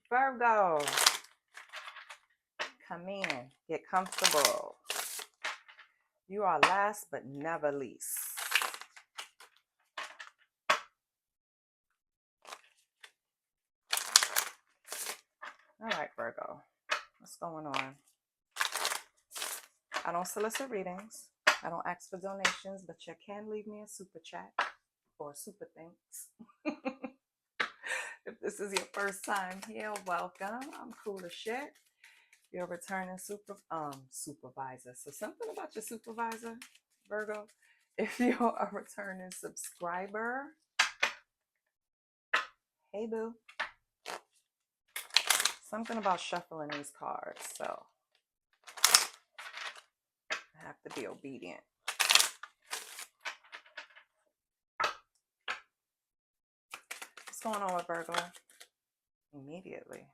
Virgo, come in, get comfortable. You are last but never least. All right, Virgo, what's going on? I don't solicit readings. I don't ask for donations, but you can leave me a super chat or super thanks. If this is your first time here, welcome. I'm cool as shit. You're a returning supervisor. So something about your supervisor, Virgo. If you're a returning subscriber, hey boo. Something about shuffling these cards, so I have to be obedient. What's going on with Virgo? Immediately.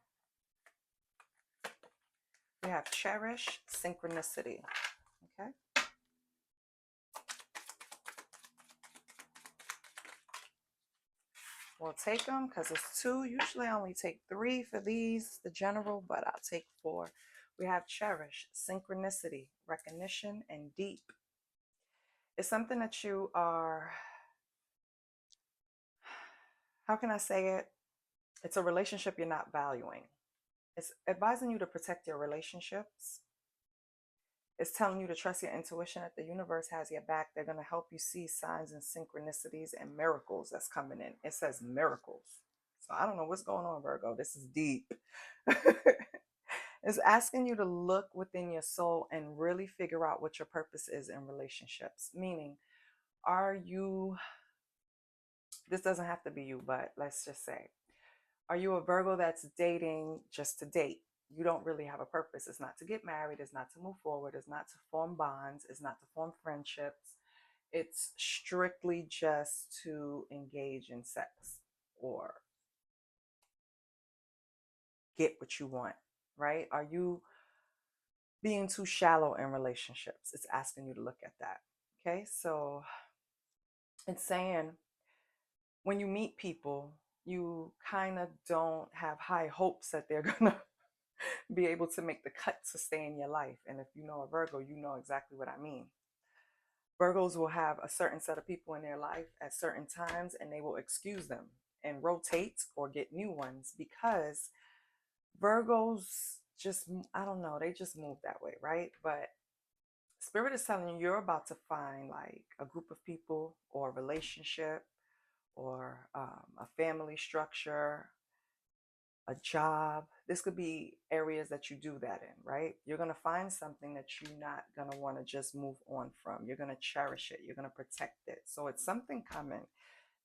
We have cherish, synchronicity. Okay. We'll take them because it's 2. Usually I only take 3 for these, the general, but I'll take 4. We have cherish, synchronicity, recognition, and deep. It's something that you are, how can I say it? It's a relationship you're not valuing. It's advising you to protect your relationships. It's telling you to trust your intuition, that the universe has your back. They're going to help you see signs and synchronicities and miracles that's coming in. It says miracles. So I don't know what's going on, Virgo. This is deep. It's asking you to look within your soul and really figure out what your purpose is in relationships. Meaning, are you, this doesn't have to be you, but let's just say, are you a Virgo that's dating just to date? You don't really have a purpose. It's not to get married. It's not to move forward. It's not to form bonds. It's not to form friendships. It's strictly just to engage in sex or get what you want, right? Are you being too shallow in relationships? It's asking you to look at that. Okay, so it's saying when you meet people, you kind of don't have high hopes that they're gonna be able to make the cut to stay in your life. And if you know a Virgo, you know exactly what I mean. Virgos will have a certain set of people in their life at certain times, and they will excuse them and rotate or get new ones because Virgos just, I don't know, they just move that way, right? But Spirit is telling you you're about to find like a group of people or a relationship or a family structure, a job. This could be areas that you do that in, right? You're going to find something that you're not going to want to just move on from. You're going to cherish it. You're going to protect it. So it's something coming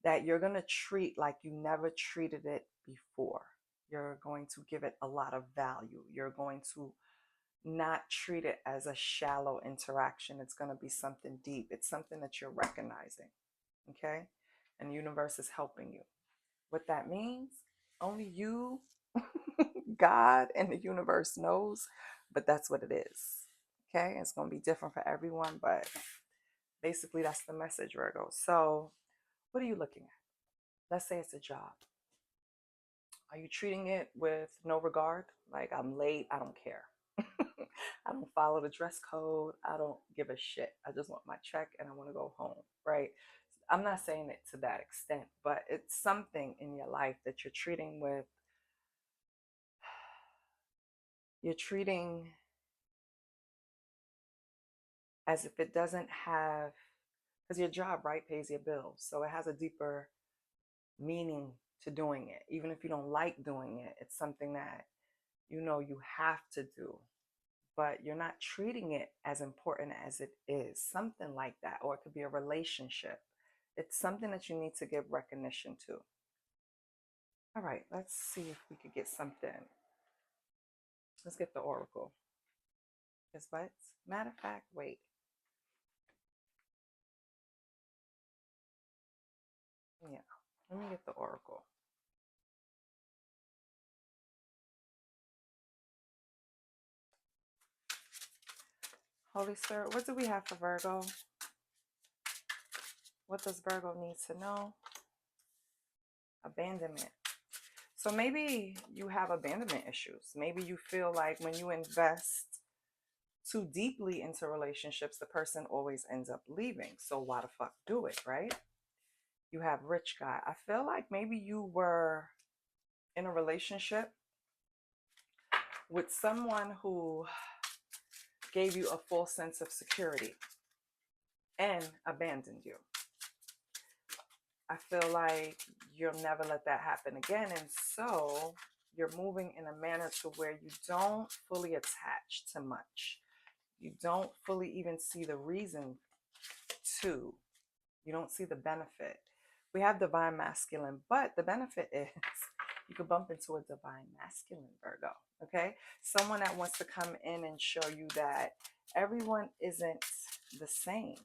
that you're going to treat like you never treated it before. You're going to give it a lot of value. You're going to not treat it as a shallow interaction. It's going to be something deep. It's something that you're recognizing. Okay. And the universe is helping you. What that means, only you, God, and the universe knows, but that's what it is. Okay. It's going to be different for everyone, but basically that's the message, Virgo. So what are you looking at? Let's say it's a job. Are you treating it with no regard? Like, I'm late, I don't care. I don't follow the dress code. I don't give a shit. I just want my check and I want to go home, right? I'm not saying it to that extent, but it's something in your life that you're treating as if it doesn't have, because your job, right, pays your bills. So it has a deeper meaning to doing it. Even if you don't like doing it, it's something that you know you have to do, but you're not treating it as important as it is. Something like that. Or it could be a relationship. It's something that you need to give recognition to. All right, let's see if we could get something. Let's get the oracle. Because what? Matter of fact, wait. Yeah, let me get the oracle. Holy Spirit, what do we have for Virgo? What does Virgo need to know? Abandonment. So maybe you have abandonment issues. Maybe you feel like when you invest too deeply into relationships, the person always ends up leaving. So why the fuck do it, right? You have rich guy. I feel like maybe you were in a relationship with someone who gave you a false sense of security and abandoned you. I feel like you'll never let that happen again. And so you're moving in a manner to where you don't fully attach to much. You don't fully even see the reason to. You don't see the benefit. We have divine masculine, but the benefit is you could bump into a divine masculine Virgo, okay? Someone that wants to come in and show you that everyone isn't the same,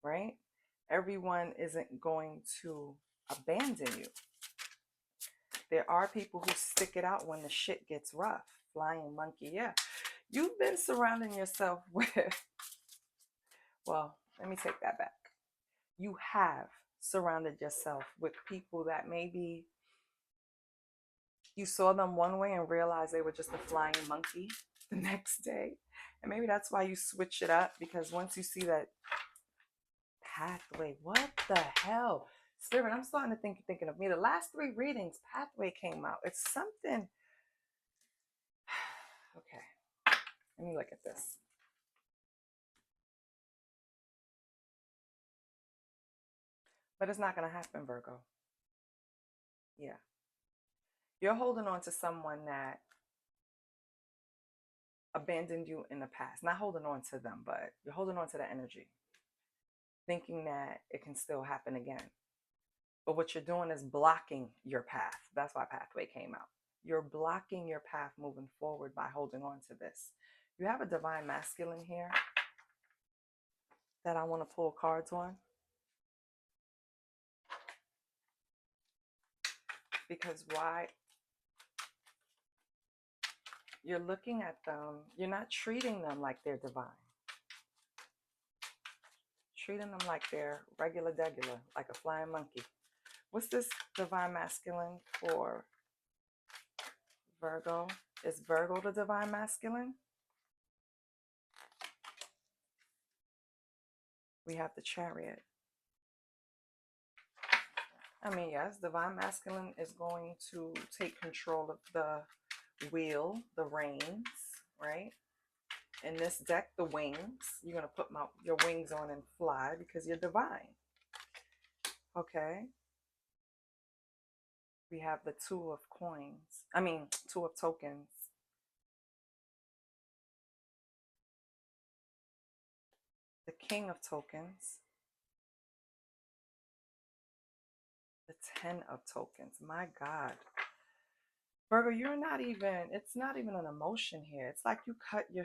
right? Everyone isn't going to abandon you. There are people who stick it out when the shit gets rough. Flying monkey, yeah. You've been surrounding yourself with, well, let me take that back. You have surrounded yourself with people that maybe you saw them one way and realized they were just a flying monkey the next day. And maybe that's why you switch it up, because once you see that pathway, what the hell? Spirit, I'm starting to think you're thinking of me. The last 3 readings, pathway came out. It's something. Okay, let me look at this. But it's not going to happen, Virgo. Yeah. You're holding on to someone that abandoned you in the past. Not holding on to them, but you're holding on to the energy, thinking that it can still happen again. But what you're doing is blocking your path. That's why pathway came out. You're blocking your path moving forward by holding on to this. You have a divine masculine here that I want to pull cards on. Because why? You're looking at them, you're not treating them like they're divine. Treating them like they're regular degular, like a flying monkey. What's this divine masculine for Virgo? Is Virgo the divine masculine? We have the Chariot. I mean, yes, divine masculine is going to take control of the wheel, the reins, right? In this deck, the wings. You're going to put your wings on and fly because you're divine. Okay. We have the 2 of coins. 2 of tokens. The King of tokens. The 10 of tokens. My God. Virgo, it's not even an emotion here. It's like you cut your...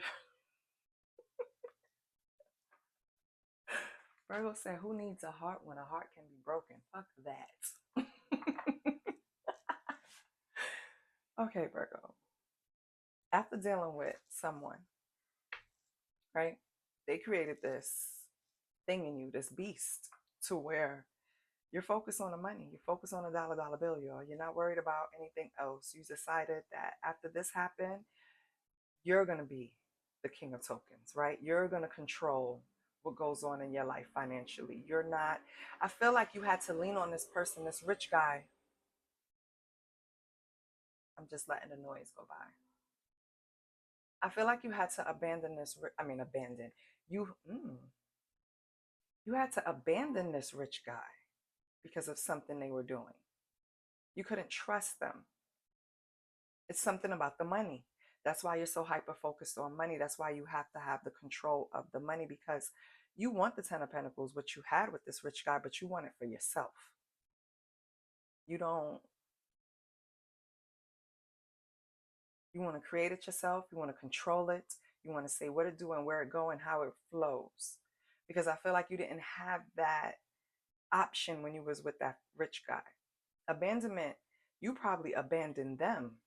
Virgo said, who needs a heart when a heart can be broken? Fuck that. Okay, Virgo. After dealing with someone, right? They created this thing in you, this beast, to where you're focused on the money. You're focused on a dollar bill, y'all. You're not worried about anything else. You decided that after this happened, you're going to be the king of tokens, right? You're going to control what goes on in your life financially. You're not, I feel like you had to lean on this person, this rich guy. I'm just letting the noise go by. I feel like you had to abandon this, you had to abandon this rich guy because of something they were doing. You couldn't trust them. It's something about the money. That's why you're so hyper focused on money. That's why you have to have the control of the money, because you want the 10 of Pentacles, what you had with this rich guy, but you want it for yourself. You don't, you want to create it yourself. You want to control it. You want to say what it do and where it go and how it flows. Because I feel like you didn't have that option when you was with that rich guy. Abandonment, you probably abandoned them.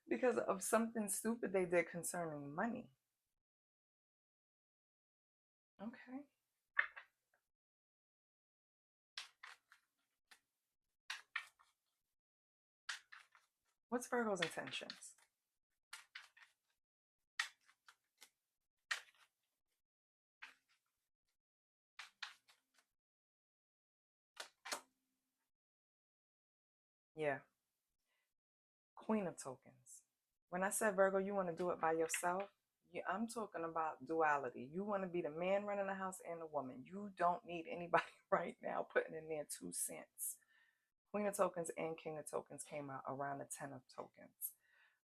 Because of something stupid they did concerning money. Okay. What's Virgo's intentions? Yeah. Queen of tokens. When I said Virgo, you want to do it by yourself, I'm talking about duality. You want to be the man running the house and the woman. You don't need anybody right now putting in their 2 cents. Queen of tokens and King of tokens came out around the 10 of tokens.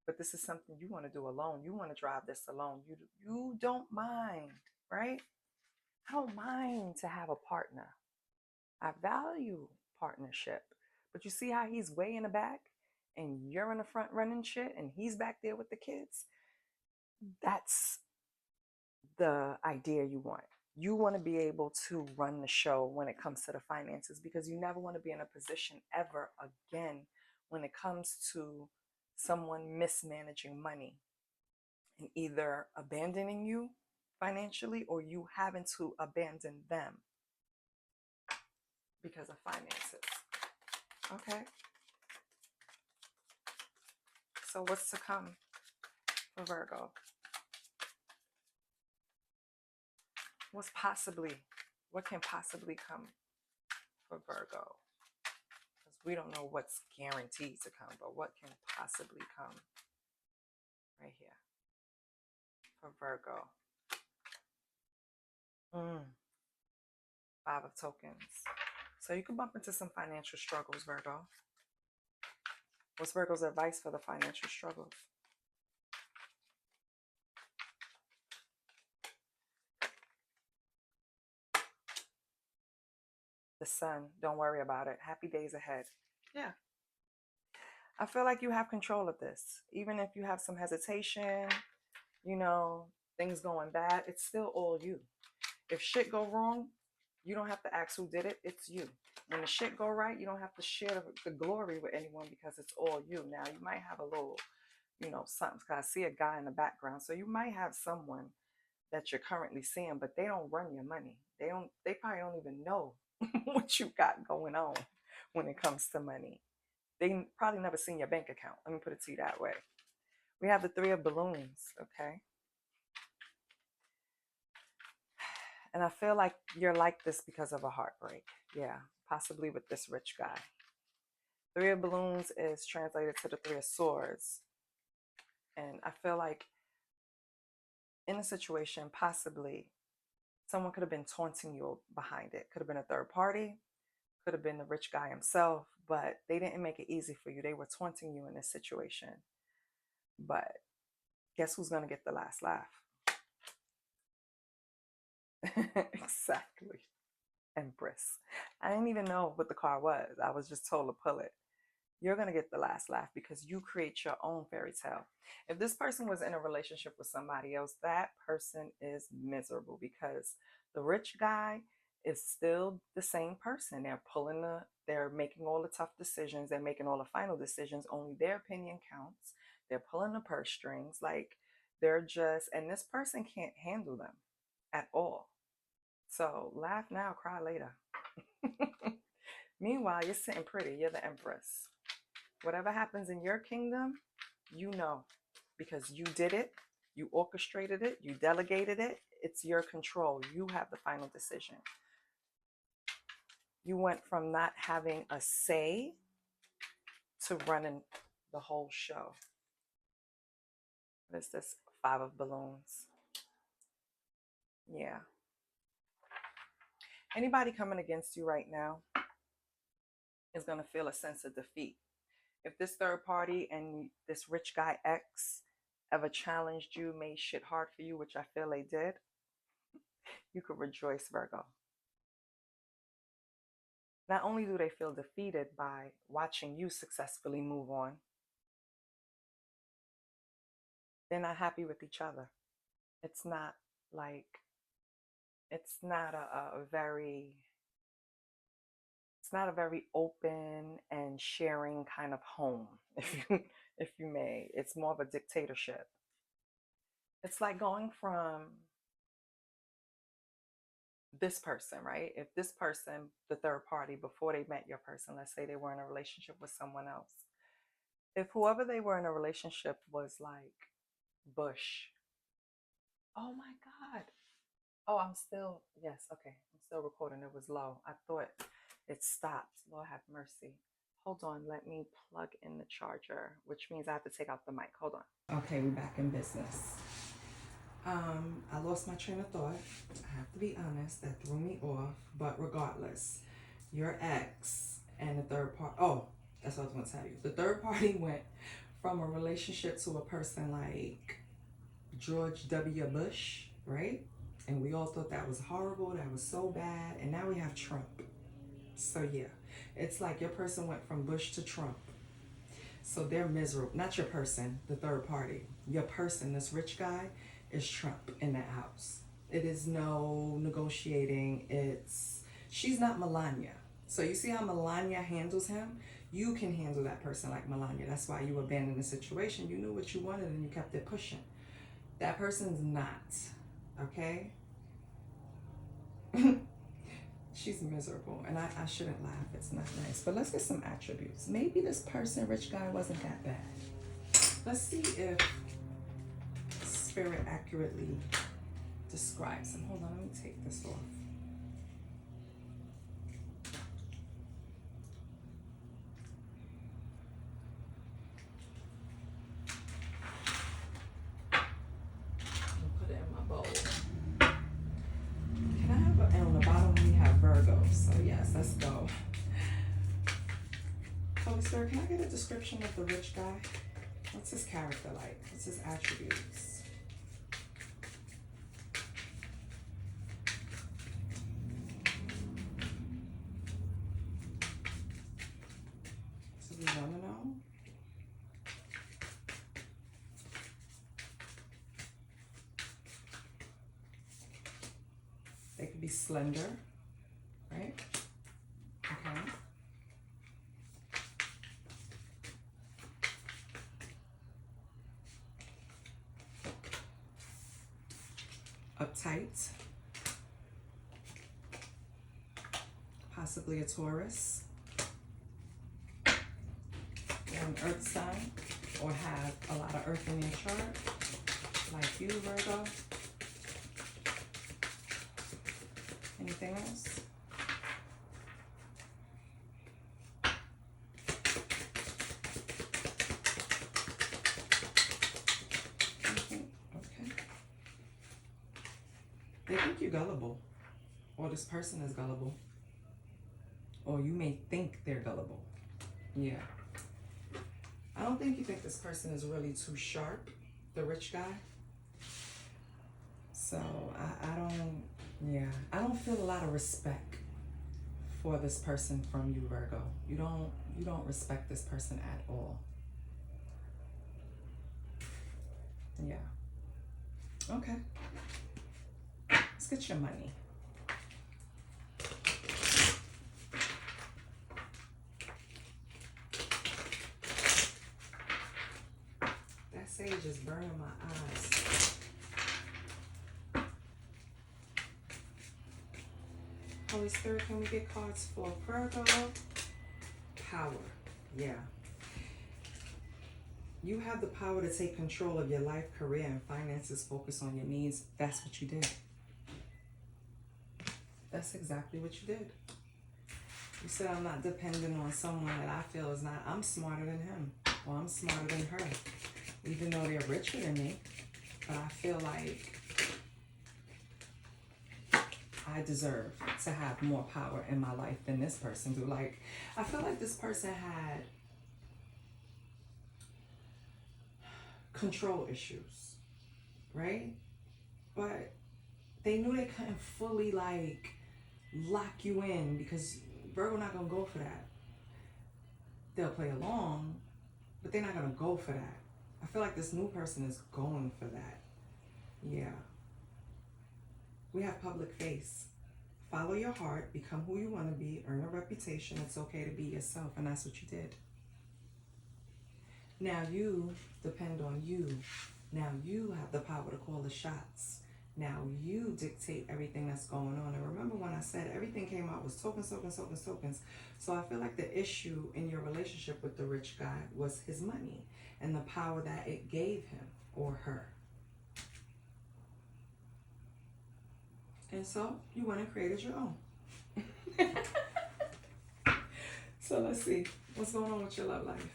But this is something you want to do alone. You want to drive this alone. You don't mind, right? I don't mind to have a partner. I value partnership. But you see how he's way in the back and you're in the front running shit and he's back there with the kids? That's the idea you want. You want to be able to run the show when it comes to the finances, because you never want to be in a position ever again when it comes to someone mismanaging money and either abandoning you financially or you having to abandon them because of finances. Okay. So what's to come for Virgo? What can possibly come for Virgo? Because we don't know what's guaranteed to come, but what can possibly come right here for Virgo? 5 of tokens. So you can bump into some financial struggles, Virgo. What's Virgo's advice for the financial struggles? The sun. Don't worry about it. Happy days ahead. Yeah. I feel like you have control of this. Even if you have some hesitation, you know, things going bad, it's still all you. If shit go wrong, you don't have to ask who did it. It's you. When the shit go right, you don't have to share the glory with anyone because it's all you. Now, you might have a little, something. Cause I see a guy in the background. So you might have someone that you're currently seeing, but they don't run your money. They probably don't even know what you got going on when it comes to money. They probably never seen your bank account. Let me put it to you that way. We have the 3 of balloons, okay? And I feel like you're like this because of a heartbreak. Yeah, possibly with this rich guy. 3 of balloons is translated to the 3 of swords. And I feel like in a situation, possibly someone could have been taunting you behind it. Could have been a third party, could have been the rich guy himself, but they didn't make it easy for you. They were taunting you in this situation. But guess who's going to get the last laugh? Exactly. Empress. I didn't even know what the card was. I was just told to pull it. You're going to get the last laugh because you create your own fairy tale. If this person was in a relationship with somebody else, that person is miserable because the rich guy is still the same person. They're making all the tough decisions. They're making all the final decisions. Only their opinion counts. They're pulling the purse strings. And this person can't handle them at all. So laugh now, cry later. Meanwhile, you're sitting pretty. You're the empress. Whatever happens in your kingdom, you know, because you did it, you orchestrated it, you delegated it. It's your control. You have the final decision. You went from not having a say to running the whole show. What is this? 5 of balloons. Yeah. Anybody coming against you right now is going to feel a sense of defeat. If this third party and this rich guy X ever challenged you, made shit hard for you, which I feel they did, you could rejoice, Virgo. Not only do they feel defeated by watching you successfully move on, they're not happy with each other. It's not like, it's not a very, it's not a very open and sharing kind of home, if you may. It's more of a dictatorship. It's like going from this person, right? If this person, the third party, before they met your person, let's say they were in a relationship with someone else, If whoever they were in a relationship was like Bush. Oh my God. Oh, I'm still, yes, okay. I'm still recording. It was low. I thought it stopped. Lord have mercy. Hold on. Let me plug in the charger, which means I have to take out the mic. Hold on. Okay, we're back in business. I lost my train of thought. I have to be honest, that threw me off. But regardless, your ex and the third party, oh, that's what I was going to tell you. The third party went from a relationship to a person like George W. Bush, right? And we all thought that was horrible, that was so bad. And now we have Trump. So yeah, it's like your person went from Bush to Trump. So they're miserable. Not your person, the third party. Your person, this rich guy, is Trump in that house. It is no negotiating. She's not Melania. So you see how Melania handles him? You can handle that person like Melania. That's why you abandoned the situation. You knew what you wanted and you kept it pushing. That person's not. Okay? She's miserable, and I shouldn't laugh. It's not nice. But let's get some attributes. Maybe this person, rich guy, wasn't that bad. Let's see if Spirit accurately describes him. Hold on, let me take this off. Put it in my bowl. Can I have and on the bottom we have Virgo. So yes, let's go. Holy Spirit, can I get a description of the rich guy? What's his character like? What's his attributes? So we want to know. They could be slender, right? Okay. Uptight. Possibly a Taurus. Or an earth sign. Or have a lot of earth in your chart. Like you, Virgo. Anything else? Okay. They think you're gullible. Or this person is gullible. Or you may think they're gullible. Yeah. I don't think you think this person is really too sharp, the rich guy. So I don't feel a lot of respect for this person from you, Virgo. You don't respect this person at all. Yeah. Okay. Let's get your money. That sage is burning my eyes. Holy Spirit, can we get cards for Virgo? Power. Yeah. You have the power to take control of your life, career, and finances. Focus on your needs. That's what you did. That's exactly what you did. You said, I'm not dependent on someone that I feel is not. I'm smarter than him. Or I'm smarter than her. Even though they're richer than me. But I feel like I deserve to have more power in my life than this person do. Like, I feel like this person had control issues, right? But they knew they couldn't fully like lock you in because Virgo not gonna go for that. They'll play along, but they're not gonna go for that. I feel like this new person is going for that. Yeah. We have public face. Follow your heart, become who you want to be, earn a reputation. It's okay to be yourself, and that's what you did. Now you depend on you. Now you have the power to call the shots. Now you dictate everything that's going on. And remember when I said everything came out was tokens, tokens, tokens, tokens. So I feel like the issue in your relationship with the rich guy was his money and the power that it gave him or her. And so you went and created your own. So let's see. What's going on with your love life?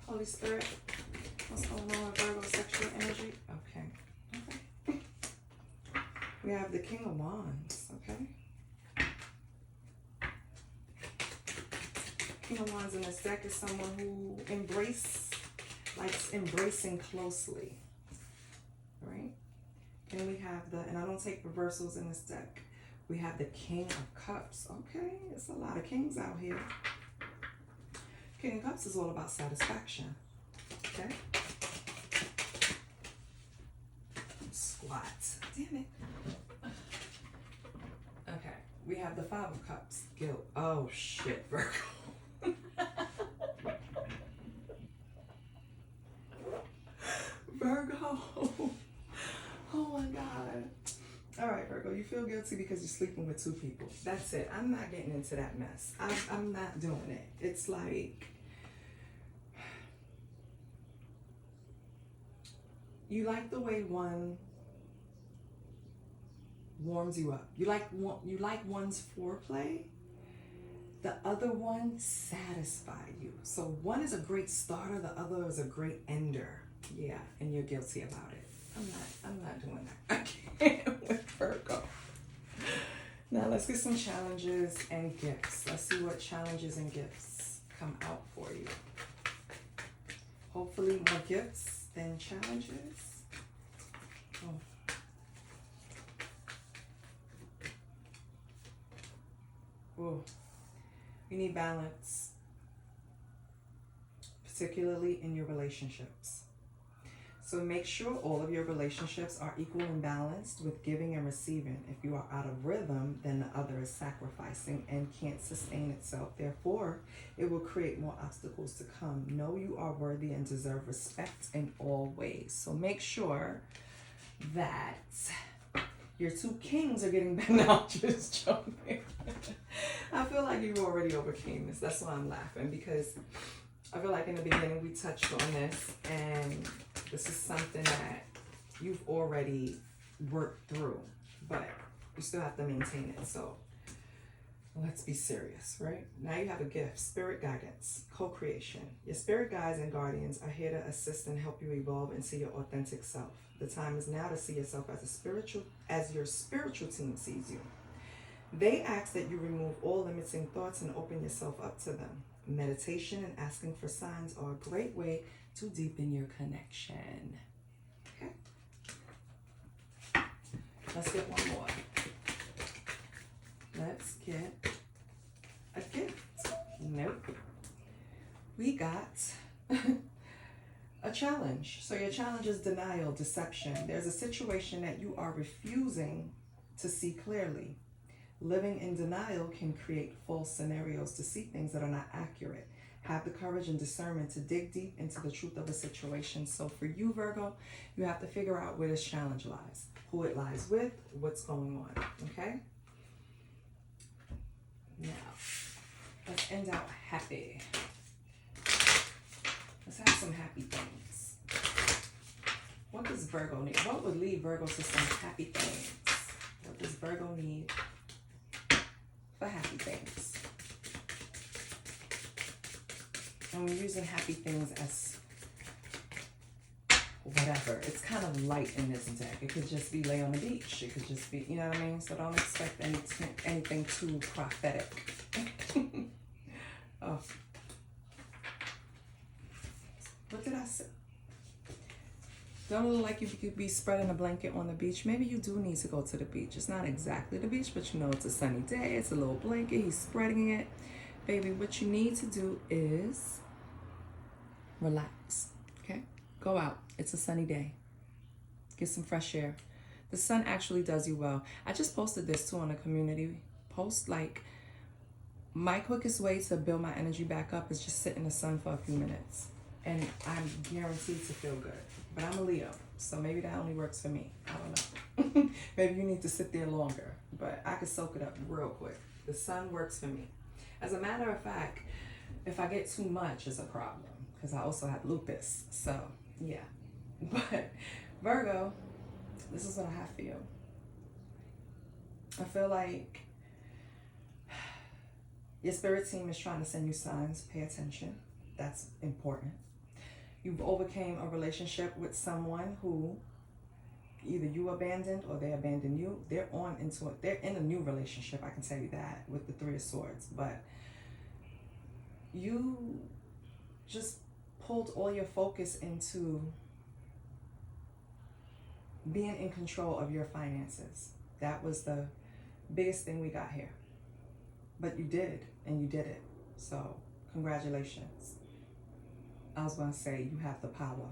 Holy Spirit, what's going on with Virgo sexual energy? Okay. We have the King of Wands, okay? King of Wands in this deck is someone who likes embracing closely, right? And we have and I don't take reversals in this deck. We have the King of Cups. Okay, it's a lot of kings out here. King of Cups is all about satisfaction, okay? Squat. Damn it. Okay, we have the Five of Cups. Guilt. Oh, shit, Virgo. Virgo. Oh my God. All right, Virgo, you feel guilty because you're sleeping with two people. That's it. I'm not getting into that mess. I'm not doing it. It's like you like the way one warms you up. You like one's foreplay. The other one satisfies you. So one is a great starter. The other is a great ender. Yeah, and you're guilty about it. I'm not doing that. I can't with Virgo. Now let's get some challenges and gifts. Let's see what challenges and gifts come out for you. Hopefully more gifts than challenges. Oh. You need balance, particularly in your relationships. So make sure all of your relationships are equal and balanced with giving and receiving. If you are out of rhythm, then the other is sacrificing and can't sustain itself. Therefore, it will create more obstacles to come. Know you are worthy and deserve respect in all ways. So make sure that your two kings are getting better. No, just joking. I feel like you already overcame this. That's why I'm laughing, because I feel like in the beginning we touched on this, and this is something that you've already worked through, but you still have to maintain it. So let's be serious, right? Now you have a gift, spirit guidance, co-creation. Your spirit guides and guardians are here to assist and help you evolve into your authentic self. The time is now to see yourself as your spiritual team sees you. They ask that you remove all limiting thoughts and open yourself up to them. Meditation and asking for signs are a great way to deepen your connection. Okay. Let's get one more. Let's get a gift. Nope. We got a challenge. So your challenge is denial, deception. There's a situation that you are refusing to see clearly. Living in denial can create false scenarios to see things that are not accurate. Have the courage and discernment to dig deep into the truth of a situation. So for you, Virgo, you have to figure out where this challenge lies, who it lies with, what's going on, okay? Now, let's end out happy. Let's have some happy things. What does Virgo need? What would lead Virgo to some happy things? What does Virgo need for happy things? And we're using happy things as whatever. It's kind of light in this deck. It could just be lay on the beach. It could just be, you know what I mean? So don't expect anything too prophetic. Oh. What did I say? Don't look like you could be spreading a blanket on the beach. Maybe you do need to go to the beach. It's not exactly the beach, but you know it's a sunny day. It's a little blanket. He's spreading it. Baby, what you need to do is relax, okay? Go out. It's a sunny day. Get some fresh air. The sun actually does you well. I just posted this too on a community post. Like, my quickest way to build my energy back up is just sit in the sun for a few minutes. And I'm guaranteed to feel good. But I'm a Leo, so maybe that only works for me. I don't know. Maybe you need to sit there longer. But I could soak it up real quick. The sun works for me. As a matter of fact, if I get too much, it's a problem. Because I also have lupus. So, yeah. But, Virgo, this is what I have for you. I feel like your spirit team is trying to send you signs. Pay attention. That's important. You've overcame a relationship with someone who either you abandoned or they abandoned you. They're in a new relationship, I can tell you that, with the Three of Swords. But you just pulled all your focus into being in control of your finances. That was the biggest thing we got here. But you did, and you did it. So, congratulations. I was going to say you have the power.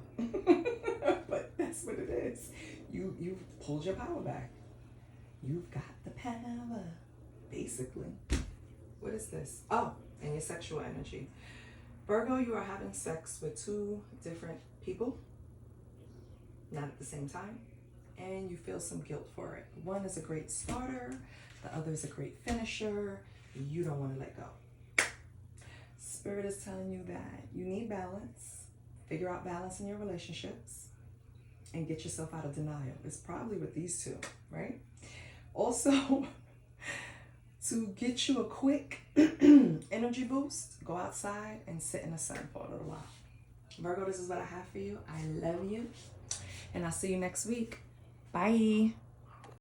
But that's what it is. You've pulled your power back. You've got the power, basically. What is this? Oh, and your sexual energy. Virgo, you are having sex with two different people, not at the same time, and you feel some guilt for it. One is a great starter, the other is a great finisher. You don't want to let go. Spirit is telling you that you need balance. Figure out balance in your relationships and get yourself out of denial. It's probably with these two, right? Also, to get you a quick energy boost, go outside and sit in the sun for a little while. Virgo, this is what I have for you. I love you. And I'll see you next week. Bye.